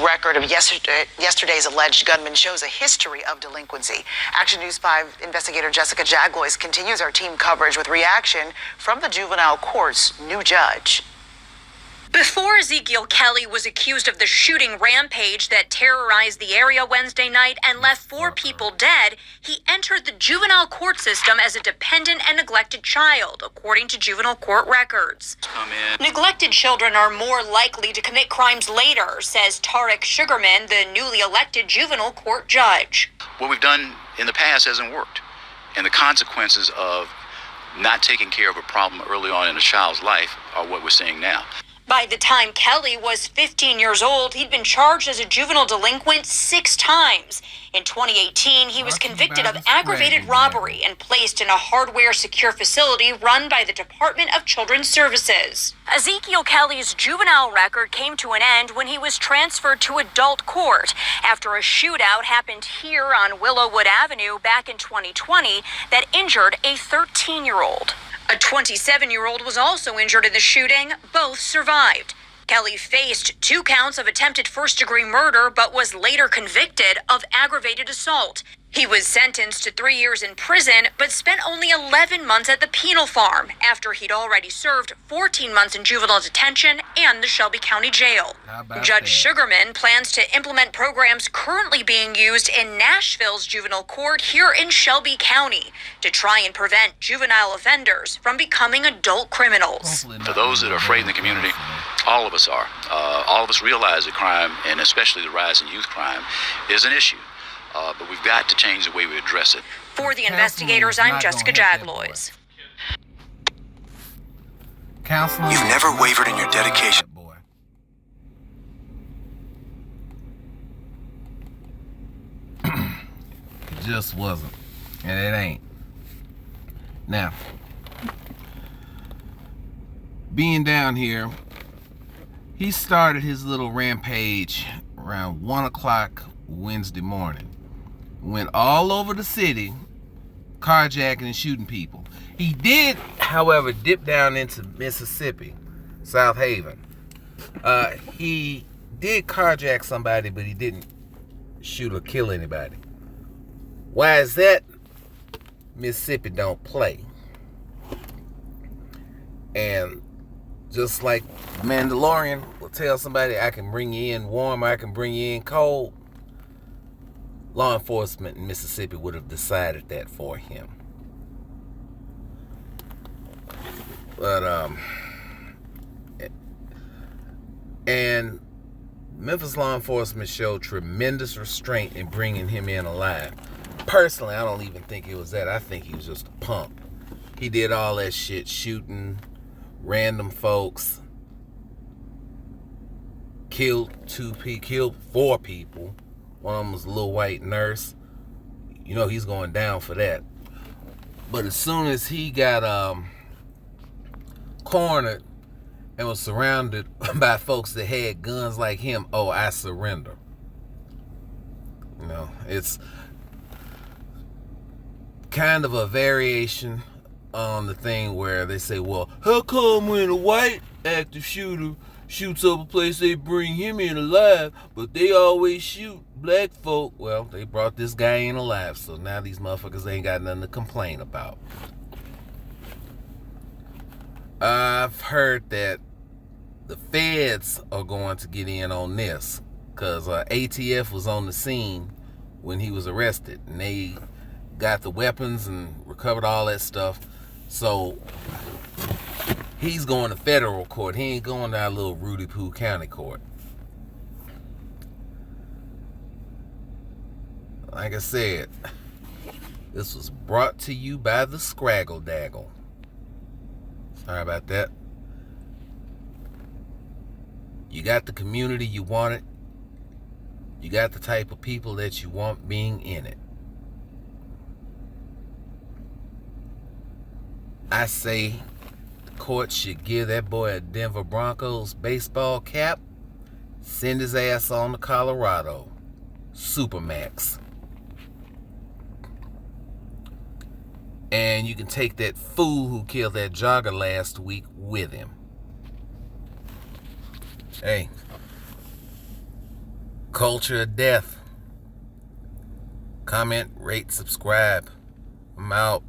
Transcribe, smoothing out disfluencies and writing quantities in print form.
record of yesterday's alleged gunman shows a history of delinquency. Action News 5 investigator Jessica Jaglois continues our team coverage with reaction from the juvenile court's new judge. Before Ezekiel Kelly was accused of the shooting rampage that terrorized the area Wednesday night and left 4 people dead, he entered the juvenile court system as a dependent and neglected child, according to juvenile court records. Neglected children are more likely to commit crimes later, says Tarek Sugarman, the newly elected juvenile court judge. What we've done in the past hasn't worked, and the consequences of not taking care of a problem early on in a child's life are what we're seeing now. By the time Kelly was 15 years old, he'd been charged as a juvenile delinquent 6 times. In 2018, he was convicted of aggravated robbery and placed in a hardware secure facility run by the Department of Children's Services. Ezekiel Kelly's juvenile record came to an end when he was transferred to adult court after a shootout happened here on Willowwood Avenue back in 2020 that injured a 13-year-old. A 27-year-old was also injured in the shooting. Both survived. Kelly faced 2 counts of attempted first-degree murder, but was later convicted of aggravated assault. He was sentenced to 3 years in prison, but spent only 11 months at the penal farm after he'd already served 14 months in juvenile detention and the Shelby County Jail. Judge Sugarman plans to implement programs currently being used in Nashville's juvenile court here in Shelby County to try and prevent juvenile offenders from becoming adult criminals. For those that are afraid in the community, all of us are. All of us realize that crime, and especially the rise in youth crime, is an issue. But we've got to change the way we address it. For the investigators, I'm Jessica Jaglois. You've never wavered in your dedication. Just wasn't. And it ain't. Now, being down here, he started his little rampage around 1 o'clock Wednesday morning. Went all over the city, carjacking and shooting people. He did, however, dip down into Mississippi, South Haven. He did carjack somebody, but he didn't shoot or kill anybody. Why is that? Mississippi don't play. And just like Mandalorian will tell somebody, I can bring you in warm, I can bring you in cold, law enforcement in Mississippi would have decided that for him. But, and Memphis law enforcement showed tremendous restraint in bringing him in alive. Personally, I don't even think it was that. I think he was just a punk. He did all that shit, shooting random folks, killed 4 people. One of them was a little white nurse. You know he's going down for that. But as soon as he got cornered and was surrounded by folks that had guns like him, oh, I surrender. You know, it's kind of a variation on the thing where they say, well, how come when a white active shooter shoots up a place, they bring him in alive, but they always shoot black folk? Well, they brought this guy in alive, so now these motherfuckers ain't got nothing to complain about. I've heard that the feds are going to get in on this because ATF was on the scene when he was arrested, and they got the weapons and recovered all that stuff. So he's going to federal court. He ain't going to our little Rudy Poo County court. Like I said, this was brought to you by the Scraggle Daggle. Sorry about that. You got the community you wanted. You got the type of people that you want being in it. I say the court should give that boy a Denver Broncos baseball cap, send his ass on to Colorado. Supermax. And you can take that fool who killed that jogger last week with him. Hey, culture of death. Comment, rate, subscribe. I'm out.